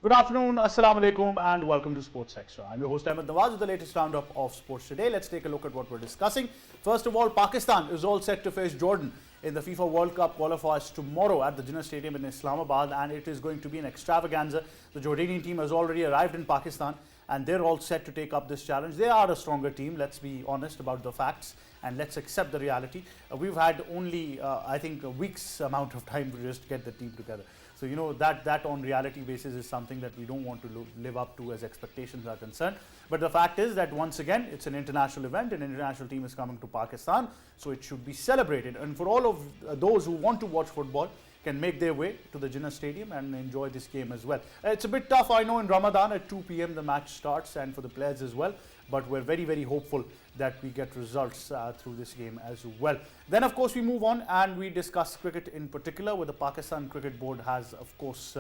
Good afternoon, Assalamu alaikum, and welcome to Sports Extra. I'm your host Ahmed Nawaz with the latest roundup of sports today. Let's take a look at what we're discussing. First of all, Pakistan is all set to face Jordan in the FIFA World Cup qualifiers tomorrow at the Jinnah Stadium in Islamabad, and it is going to be an extravaganza. The Jordanian team has already arrived in Pakistan, and they're all set to take up this challenge. They are a stronger team, let's be honest about the facts, and let's accept the reality. We've had only, I think, a week's amount of time to just get the team together. So, that on reality basis is something that we don't want to live up to as expectations are concerned. But the fact is that once again, it's an international event. An international team is coming to Pakistan, so it should be celebrated. And for all of those who want to watch football, can make their way to the Jinnah Stadium and enjoy this game as well. It's a bit tough, I know, in Ramadan at 2 p.m. the match starts, and for the players as well. But we're very, very hopeful that we get results through this game as well. Then, of course, we move on and we discuss cricket in particular, where the Pakistan Cricket Board has, of course,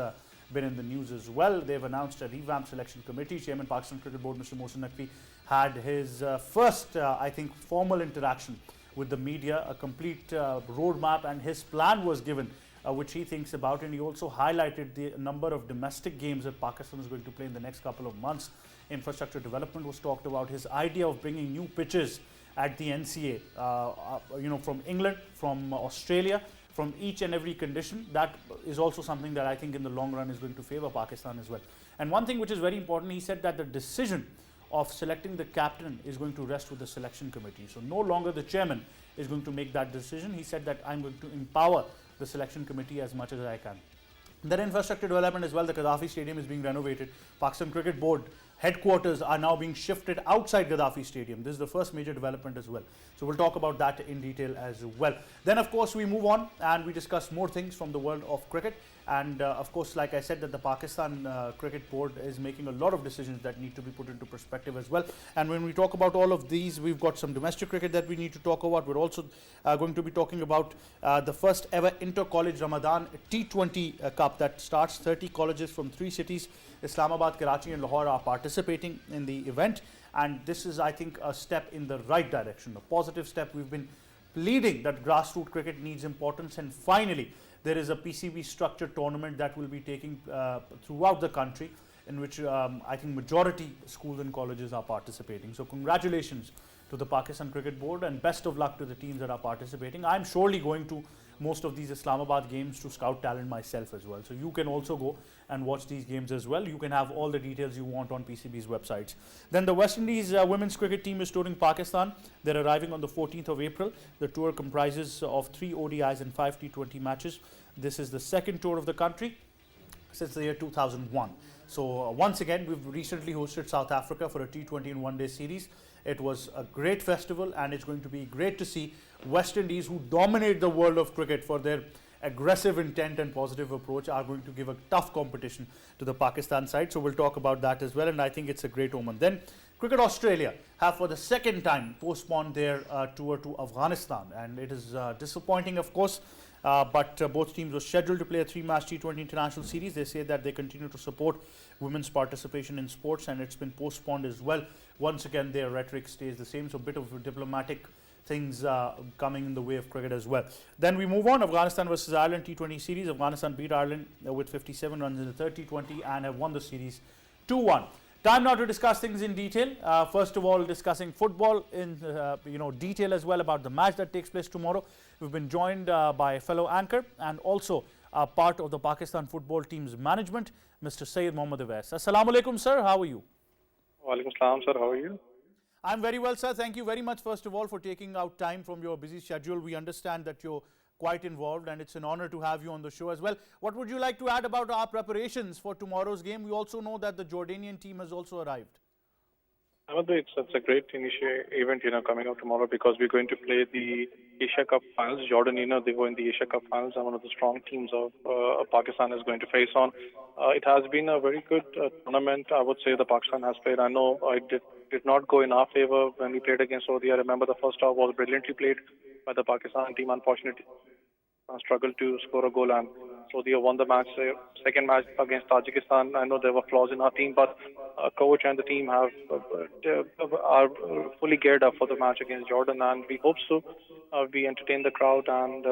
been in the news as well. They've announced a revamped selection committee. Chairman Pakistan Cricket Board, Mr. Mohsin Naqvi, had his first, I think, formal interaction with the media, a complete roadmap, and his plan was given, which he thinks about, and he also highlighted the number of domestic games that Pakistan is going to play in the next couple of months. Infrastructure development was talked about, his idea of bringing new pitches at the NCA, from England, from Australia, from each and every condition. That is also something that I think in the long run is going to favour Pakistan as well. And one thing which is very important, he said that the decision of selecting the captain is going to rest with the selection committee. So no longer the chairman is going to make that decision. He said that I'm going to empower the selection committee as much as I can. Then infrastructure development as well. The Gaddafi Stadium is being renovated. Pakistan Cricket Board headquarters are now being shifted outside Gaddafi Stadium. This is the first major development as well. So we'll talk about that in detail as well. Then, of course, we move on and we discuss more things from the world of cricket. And of course, like I said, that the Pakistan Cricket Board is making a lot of decisions that need to be put into perspective as well. And when we talk about all of these, we've got some domestic cricket that we need to talk about. We're also going to be talking about the first ever inter-college Ramadan T20 Cup that starts. 30 colleges from 3 cities, Islamabad, Karachi and Lahore, are participating in the event. And this is, I think, a step in the right direction, a positive step. We've been pleading that grassroots cricket needs importance, and finally there is a PCB structured tournament that will be taking throughout the country, in which I think majority schools and colleges are participating. So congratulations to the Pakistan Cricket Board and best of luck to the teams that are participating. I'm surely going to most of these Islamabad games to scout talent myself as well. So you can also go and watch these games as well. You can have all the details you want on PCB's websites. Then the West Indies women's cricket team is touring Pakistan. They're arriving on the 14th of April. The tour comprises of 3 ODIs and 5 T20 matches. This is the second tour of the country since the year 2001. So once again, we've recently hosted South Africa for a T20 and one-day series. It was a great festival, and it's going to be great to see West Indies, who dominate the world of cricket for their aggressive intent and positive approach, are going to give a tough competition to the Pakistan side. So we'll talk about that as well, and I think it's a great omen. Then Cricket Australia have for the second time postponed their tour to Afghanistan, and it is disappointing, of course. But both teams were scheduled to play a 3-match T20 international series. They say that they continue to support women's participation in sports, and it's been postponed as well. Once again, their rhetoric stays the same, so a bit of diplomatic things coming in the way of cricket as well. Then we move on. Afghanistan versus Ireland T20 series. Afghanistan beat Ireland with 57 runs in the third T20 and have won the series 2-1. Time now to discuss things in detail. First of all, discussing football in detail as well about the match that takes place tomorrow. We've been joined by a fellow anchor and also part of the Pakistan football team's management, Mr. Sayyid Mohammad Awais. Assalamu alaikum, sir. How are you? Walaikum salam, sir. How are you? I'm very well, sir. Thank you very much, first of all, for taking out time from your busy schedule. We understand that you're quite involved, and it's an honor to have you on the show as well. What would you like to add about our preparations for tomorrow's game? We also know that the Jordanian team has also arrived. It's a great event, coming up tomorrow, because we're going to play the Asia Cup finals. Jordan, they go in the Asia Cup finals, and one of the strong teams of Pakistan is going to face on. It has been a very good tournament, I would say, the Pakistan has played. I know it did not go in our favor when we played against Saudi. I remember the first half was brilliantly played by the Pakistan team. Unfortunately, struggled to score a goal, and Saudi won the match. Second match against Tajikistan, I know there were flaws in our team, but coach and the team are fully geared up for the match against Jordan, and we hope so. We entertain the crowd and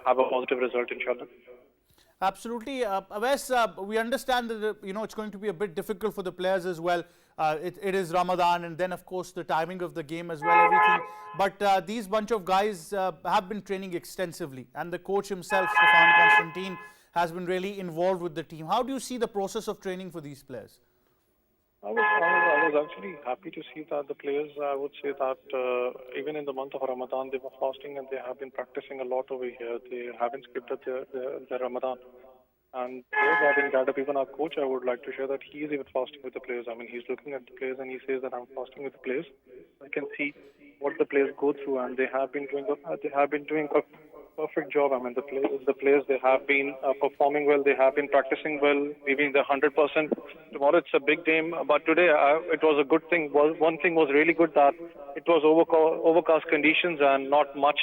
have a positive result, inshallah. Absolutely. Awais, we understand that it's going to be a bit difficult for the players as well. It is Ramadan, and then of course the timing of the game as well, everything. But these bunch of guys have been training extensively, and the coach himself, Stefan Constantine, has been really involved with the team. How do you see the process of training for these players? I was actually happy to see that the players, I would say that even in the month of Ramadan, they were fasting and they have been practicing a lot over here. They haven't skipped their Ramadan. And players have been gathered. Even our coach, I would like to share that he is even fasting with the players. I mean, he's looking at the players and he says that I'm fasting with the players. I can see what the players go through, and they have been doing a perfect job. I mean, the players they have been performing well. They have been practicing well, giving the 100%. Tomorrow it's a big game, but today it was a good thing. One thing was really good, that it was overcast conditions and not much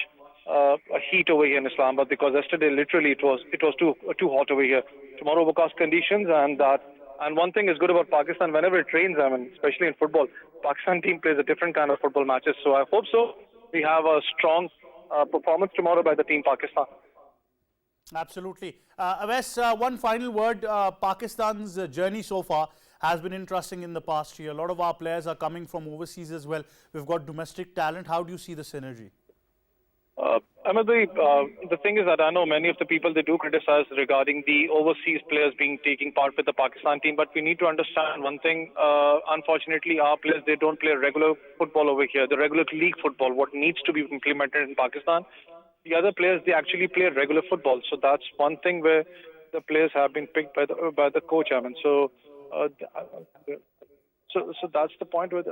heat over here in Islamabad, because yesterday literally it was too hot over here. Tomorrow overcast conditions, and one thing is good about Pakistan, whenever it rains, I mean, especially in football, Pakistan team plays a different kind of football matches. So I hope so. We have a strong performance tomorrow by the team Pakistan. Absolutely. Awais, one final word. Pakistan's journey so far has been interesting in the past year. A lot of our players are coming from overseas as well. We've got domestic talent. How do you see the synergy? Ahmed, the thing is that I know many of the people, they do criticize regarding the overseas players taking part with the Pakistan team, but we need to understand one thing. Unfortunately, our players, they don't play regular football over here, the regular league football, what needs to be implemented in Pakistan. The other players, they actually play regular football. So that's one thing where the players have been picked by the coach. I mean, so that's the point with.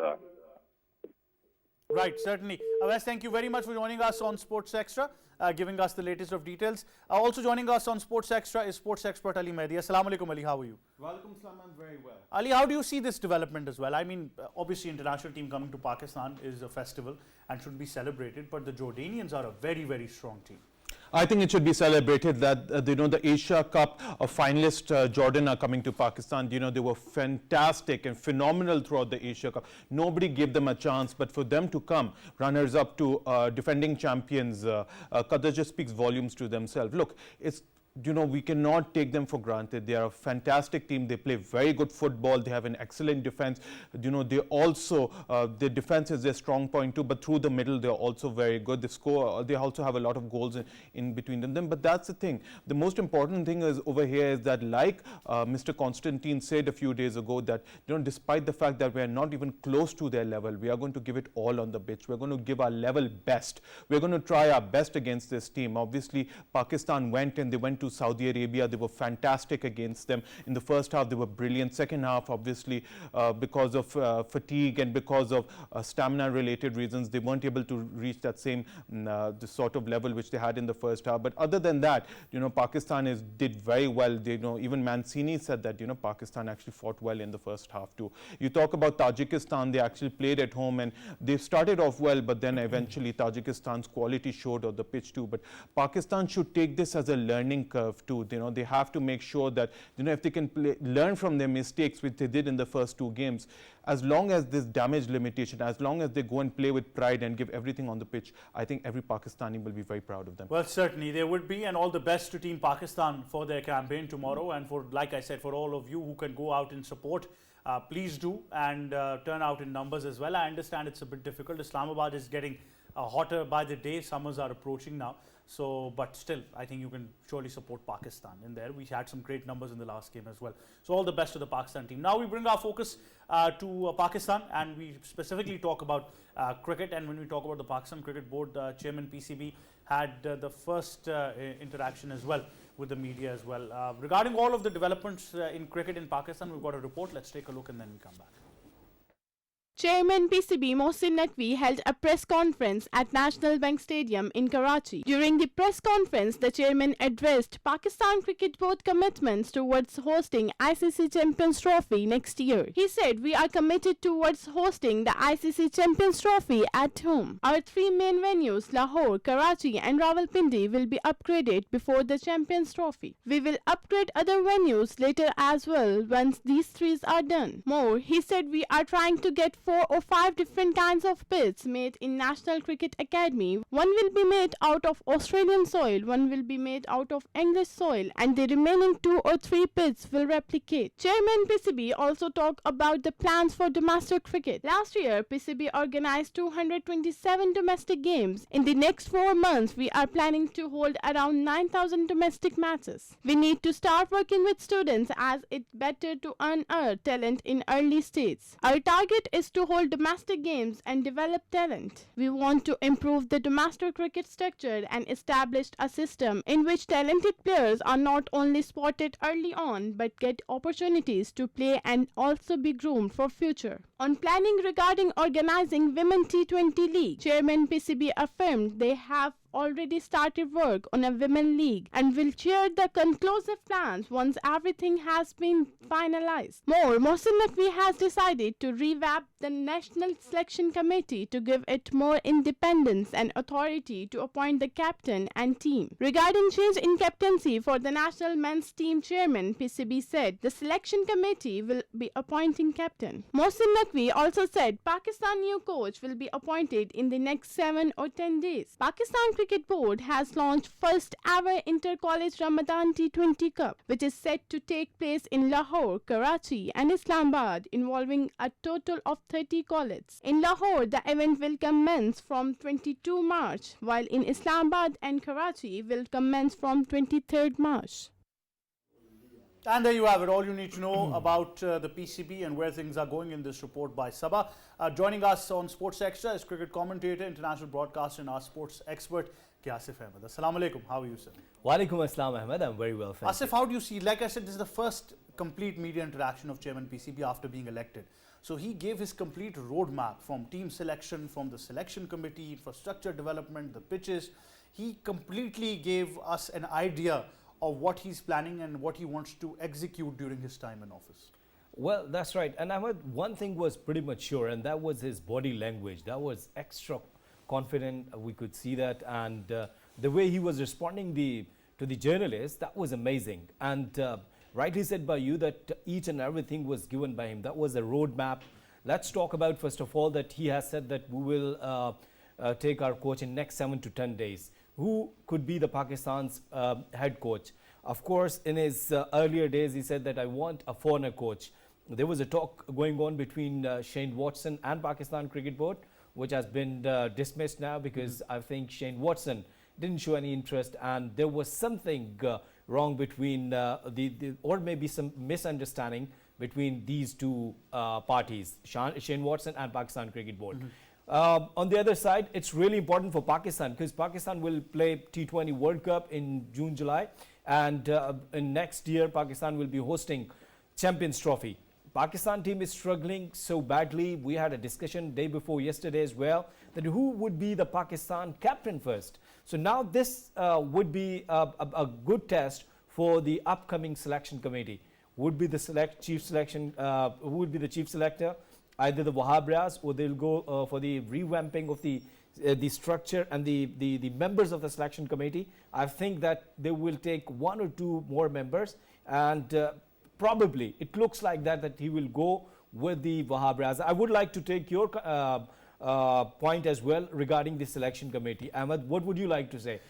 Right, certainly. Awais, thank you very much for joining us on Sports Extra, giving us the latest of details. Also joining us on Sports Extra is sports expert Ali Mehdi. Assalamu alaikum, Ali. How are you? Walaikum salam, I'm very well. Ali, how do you see this development as well? I mean, obviously, international team coming to Pakistan is a festival and should be celebrated, but the Jordanians are a very, very strong team. I think it should be celebrated that the Asia Cup finalists Jordan are coming to Pakistan. They were fantastic and phenomenal throughout the Asia Cup. Nobody gave them a chance, but for them to come runners up to defending champions, Qatar just speaks volumes to themselves. Look, it's we cannot take them for granted. They are a fantastic team. They play very good football. They have an excellent defense. They also, their defense is their strong point too, but through the middle, they're also very good. They score, they also have a lot of goals in between them. But that's the thing. The most important thing is over here is that, like Mr. Constantine said a few days ago, that despite the fact that we are not even close to their level, we are going to give it all on the pitch. We're going to give our level best. We're going to try our best against this team. Obviously, Pakistan went to Saudi Arabia. They were fantastic against them. In the first half, they were brilliant. Second half, obviously, because of fatigue and because of stamina-related reasons, they weren't able to reach that same the sort of level which they had in the first half. But other than that, Pakistan did very well. Even Mancini said that Pakistan actually fought well in the first half too. You talk about Tajikistan, they actually played at home and they started off well, but then eventually Tajikistan's quality showed on the pitch too. But Pakistan should take this as a learning curve too. They have to make sure that if they can learn from their mistakes which they did in the first two games, as long as this damage limitation, as long as they go and play with pride and give everything on the pitch, I think every Pakistani will be very proud of them. Well, certainly they would be, and all the best to Team Pakistan for their campaign tomorrow, and for, like I said, for all of you who can go out and support, please do, and turn out in numbers as well. I understand it's a bit difficult. Islamabad is getting hotter by the day. Summers are approaching now. So, but still, I think you can surely support Pakistan in there. We had some great numbers in the last game as well. So, all the best to the Pakistan team. Now, we bring our focus to Pakistan, and we specifically talk about cricket. And when we talk about the Pakistan Cricket Board, Chairman PCB had the first interaction as well with the media as well. Regarding all of the developments in cricket in Pakistan, we've got a report. Let's take a look and then we come back. Chairman PCB Mohsin Naqvi held a press conference at National Bank Stadium in Karachi. During the press conference, the chairman addressed Pakistan Cricket Board commitments towards hosting ICC Champions Trophy next year. He said, "We are committed towards hosting the ICC Champions Trophy at home. Our three main venues, Lahore, Karachi and Rawalpindi, will be upgraded before the Champions Trophy. We will upgrade other venues later as well once these three are done." More, he said, "We are trying to get 4 or 5 different kinds of pits made in National Cricket Academy. One will be made out of Australian soil, one will be made out of English soil, and the remaining 2 or 3 pits will replicate. Chairman PCB also talked about the plans for domestic cricket. Last year, PCB organized 227 domestic games. In the next 4 months, we are planning to hold around 9,000 domestic matches. We need to start working with students as it's better to unearth talent in early stages. Our target is to hold domestic games and develop talent. We want to improve the domestic cricket structure and establish a system in which talented players are not only spotted early on but get opportunities to play and also be groomed for future. On planning regarding organizing Women T20 League, Chairman PCB affirmed they have already started work on a women league and will share the conclusive plans once everything has been finalized. More, Mohsin Naqvi has decided to revamp the National Selection Committee to give it more independence and authority to appoint the captain and team. Regarding change in captaincy for the national men's team, Chairman PCB said the selection committee will be appointing captain. Mohsin Naqvi also said Pakistan new coach will be appointed in the next 7 or 10 days. Pakistan Cricket Board has launched first ever inter-college Ramadan T20 Cup, which is set to take place in Lahore, Karachi and Islamabad, involving a total of 30 colleges. In Lahore, the event will commence from 22 March, while in Islamabad and Karachi will commence from 23rd March. And there you have it, all you need to know about the PCB and where things are going in this report by Sabah. Joining us on Sports Extra is cricket commentator, international broadcaster and our sports expert, Asif Ahmed. Assalamu alaikum, how are you, sir? Walaikum assalam, Ahmed. I'm very well, thank you. Asif, how do you see, like I said, this is the first complete media interaction of Chairman PCB after being elected. So he gave his complete roadmap from team selection, from the selection committee, infrastructure development, the pitches. He completely gave us an idea of what he's planning and what he wants to execute during his time in office. Well, that's right. And Ahmed, one thing was pretty much sure, and that was his body language. That was extra confident. We could see that. And the way he was responding to the journalists, that was amazing. And rightly said by you that each and everything was given by him. That was a roadmap. Let's talk about, first of all, that he has said that we will take our coach in next 7 to 10 days. Who could be the Pakistan's head coach? Of course, in his earlier days, he said that I want a foreigner coach. There was a talk going on between Shane Watson and Pakistan Cricket Board, which has been dismissed now because I think Shane Watson didn't show any interest, and there was something wrong between or maybe some misunderstanding between these two parties, Shane Watson and Pakistan Cricket Board. On the other side, it's really important for Pakistan because Pakistan will play T20 World Cup in June, July, and in next year Pakistan will be hosting Champions Trophy. Pakistan team is struggling so badly. We had a discussion day before yesterday as well that who would be the Pakistan captain first. So now this would be a good test for the upcoming selection committee. Would be the chief selector? Either the Wahab Riaz, or they'll go for the revamping of the structure and the members of the selection committee. I think that they will take 1 or 2 more members, and probably it looks like that he will go with the Wahab Riaz. I would like to take your point as well regarding the selection committee. Ahmed, what would you like to say?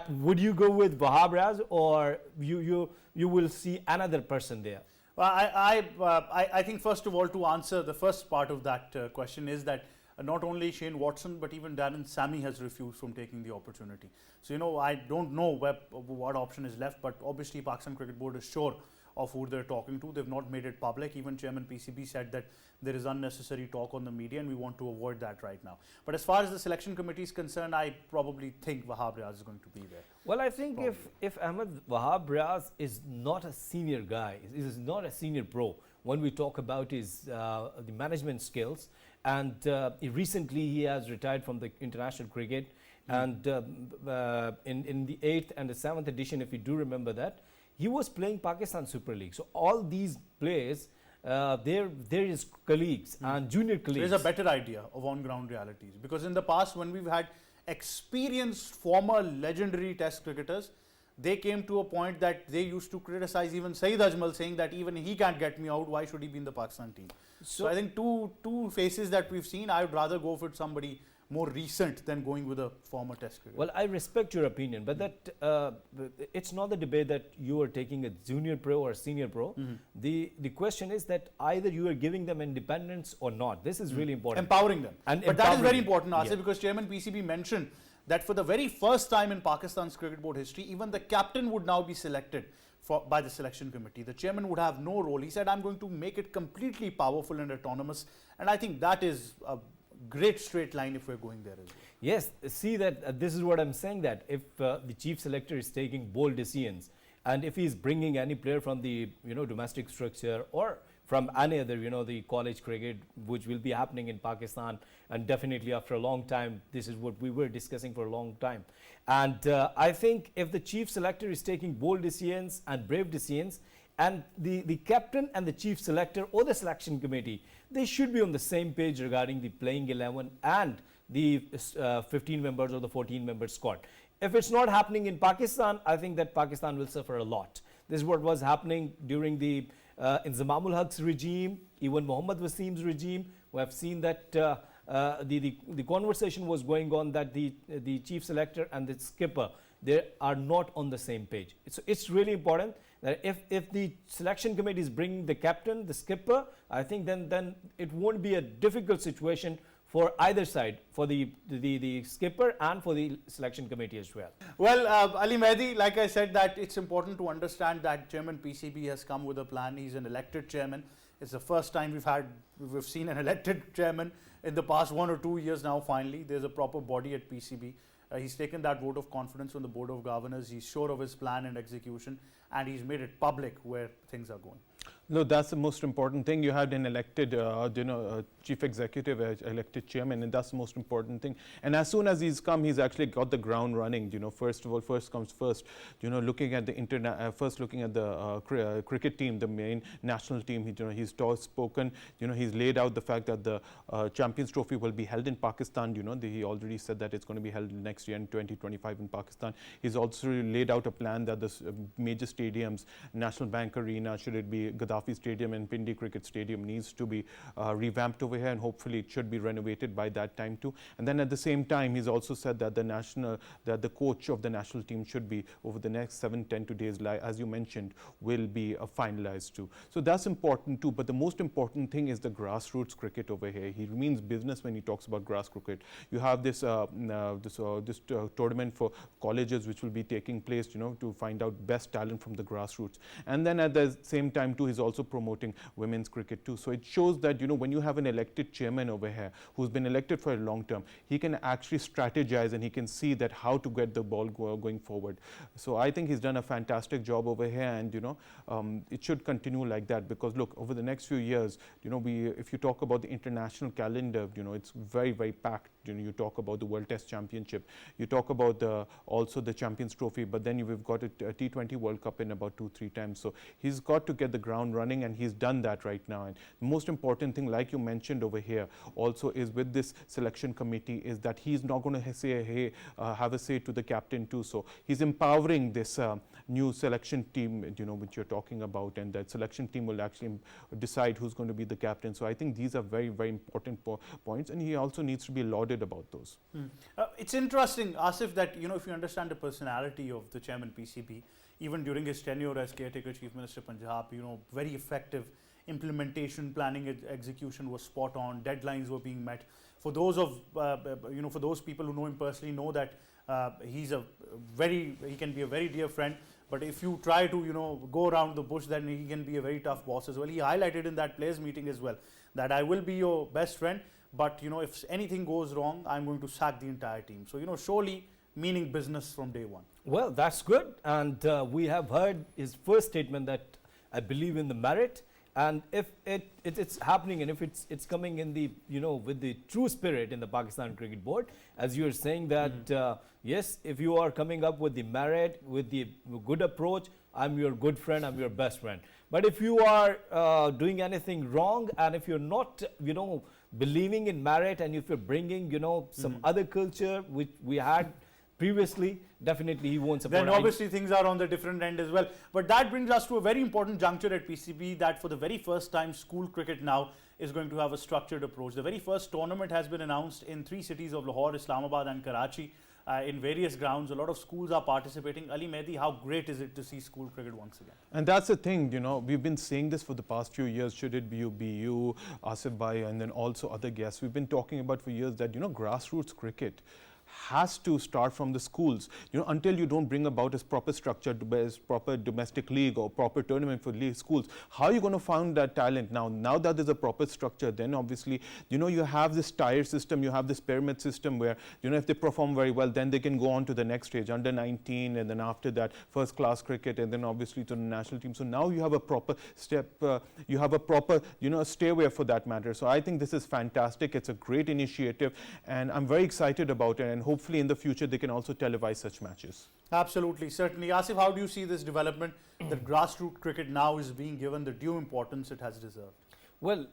Would you go with Wahab Riaz, or you will see another person there? Well, I think first of all, to answer the first part of that question is that not only Shane Watson but even Darren Sammy has refused from taking the opportunity. So, I don't know what option is left, but obviously Pakistan Cricket Board is sure of who they're talking to. They've not made it public. Even Chairman PCB said that there is unnecessary talk on the media and we want to avoid that right now. But as far as the selection committee is concerned, I probably think Wahab Riaz is going to be there. Well, I think if Ahmed Wahab Riaz is not a senior guy, is not a senior pro, when we talk about his the management skills, and recently he has retired from the international cricket, and in the 8th and the 7th edition, if you do remember that, he was playing Pakistan Super League. So all these players, they're his colleagues and junior colleagues. There's a better idea of on-ground realities, because in the past when we've had experienced former legendary test cricketers, they came to a point that they used to criticize even Saeed Ajmal, saying that even he can't get me out, why should he be in the Pakistan team? So I think two faces that we've seen. I would rather go with somebody more recent than going with a former test cricketer. Well, I respect your opinion, but that it's not the debate that you are taking a junior pro or a senior pro. The question is that either you are giving them independence or not. This is really important. Empowering them. And but that is very empowering important, Asif, yeah. because Chairman PCB mentioned that for the very first time in Pakistan's cricket board history, even the captain would now be selected by the selection committee. The chairman would have no role. He said, I'm going to make it completely powerful and autonomous. And I think that is a great straight line if we're going there as well. Yes, see that this is what I'm saying, that if the chief selector is taking bold decisions and if he's bringing any player from the domestic structure or from any other the college cricket, which will be happening in Pakistan, and definitely after a long time, this is what we were discussing for a long time. And I think if the chief selector is taking bold decisions and brave decisions, and the captain and the chief selector or the selection committee, they should be on the same page regarding the playing 11 and the 15 members or the 14 member squad. If it's not happening in Pakistan, I think that Pakistan will suffer a lot. This is what was happening during the Inzamamul Haq's regime, even Muhammad Wasim's regime. We have seen that the conversation was going on that the chief selector and the skipper, they are not on the same page. So it's really important that if the selection committee is bringing the captain, the skipper, I think then it won't be a difficult situation for either side, for the skipper and for the selection committee as well. Well, Ali Mehdi, like I said, that it's important to understand that Chairman PCB has come with a plan. He's an elected chairman. It's the first time we've seen an elected chairman in the past 1 or 2 years now. Finally, there's a proper body at PCB. He's taken that vote of confidence from the Board of Governors. He's sure of his plan and execution, and he's made it public where things are going. No, that's the most important thing. You had an elected, chief executive, elected chairman, and that's the most important thing. And as soon as he's come, he's actually got the ground running. First of all, first comes first. Looking at the first looking at the cricket team, the main national team. He's spoken. He's laid out the fact that the Champions Trophy will be held in Pakistan. He already said that it's going to be held next year in 2025 in Pakistan. He's also laid out a plan that the major stadiums, National Bank Arena, should it be Gaddafi Stadium and Pindi Cricket Stadium, needs to be revamped over here, and hopefully it should be renovated by that time too. And then at the same time, he's also said that the coach of the national team should be, over the next 7-10 days, as you mentioned, will be finalized too. So that's important too. But the most important thing is the grassroots cricket over here. He means business when he talks about grass cricket. You have this tournament for colleges which will be taking place, to find out best talent from the grassroots. And then at the same time too, he's also promoting women's cricket too. So it shows that when you have an elected chairman over here who's been elected for a long term, he can actually strategize and he can see that how to get the ball going forward. So I think he's done a fantastic job over here, and it should continue like that, because look, over the next few years, if you talk about the international calendar, it's very, very packed. You talk about the World Test Championship, you talk about also the Champions Trophy, but then we've got a T20 World Cup in about 2-3 times. So he's got to get the ground running, and he's done that right now. And the most important thing, like you mentioned over here, also is with this selection committee, is that he's not going to say, hey, have a say to the captain too. So he's empowering this new selection team, which you're talking about, and that selection team will actually decide who's going to be the captain. So I think these are very, very important points, and he also needs to be lauded about those. It's interesting, Asif, that if you understand the personality of the chairman PCB, even during his tenure as caretaker chief minister Punjab, very effective implementation, planning, execution was spot on. Deadlines were being met. For those for those people who know him personally, know that he can be a very dear friend. But if you try to go around the bush, then he can be a very tough boss as well. He highlighted in that players meeting as well that I will be your best friend, but if anything goes wrong, I'm going to sack the entire team. So surely meaning business from day one. Well, that's good. And we have heard his first statement that I believe in the merit. And if it's happening, and if it's coming in the with the true spirit in the Pakistan Cricket Board, as you are saying that yes, if you are coming up with the merit, with the good approach, I'm your good friend, I'm your best friend. But if you are doing anything wrong, and if you're not believing in merit, and if you're bringing some other culture which we had previously, definitely he won't support. Then obviously things are on the different end as well. But that brings us to a very important juncture at PCB, that for the very first time school cricket now is going to have a structured approach. The very first tournament has been announced in 3 cities of Lahore, Islamabad and Karachi in various grounds. A lot of schools are participating. Ali Mehdi, how great is it to see school cricket once again? And that's the thing, you know, we've been saying this for the past few years, should it be you, Asif Bhai, and then also other guests. We've been talking about for years that, you know, grassroots cricket has to start from the schools. You know, until you don't bring about a proper structure, as proper domestic league or proper tournament for league schools, how are you going to find that talent now? Now that there's a proper structure, then obviously, you know, you have this tier system, you have this pyramid system where, you know, if they perform very well, then they can go on to the next stage, under 19, and then after that, first class cricket, and then obviously to the national team. So now you have a proper step, you have a proper, you know, stairway for that matter. So I think this is fantastic. It's a great initiative, and I'm very excited about it. And hopefully in the future they can also televise such matches. Absolutely, certainly. Asif, how do you see this development that grassroots cricket now is being given the due importance it has deserved? Well,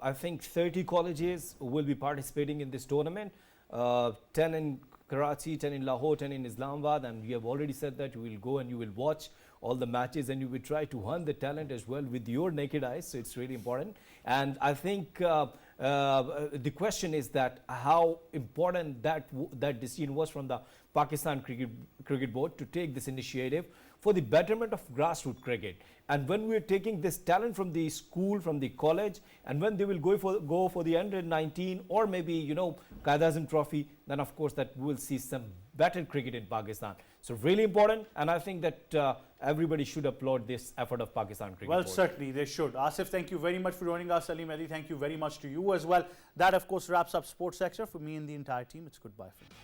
I think 30 colleges will be participating in this tournament. 10 in Karachi, 10 in Lahore, 10 in Islamabad, and we have already said that you will go and you will watch all the matches and you will try to hunt the talent as well with your naked eyes. So it's really important. And I think the question is that how important that decision was from the Pakistan Cricket Board to take this initiative for the betterment of grassroots cricket. And when we're taking this talent from the school, from the college, and when they will go for the under 19 or maybe, you know, Qaid-e-Azam Trophy, then of course that we will see some better cricket in Pakistan. So really important, and I think that everybody should applaud this effort of Pakistan Cricket Well, Board. certainly they should. Asif, thank you very much for joining us. Ali Mehdi, thank you very much to you as well. That of course wraps up Sports Sector. For me and the entire team, it's goodbye for now.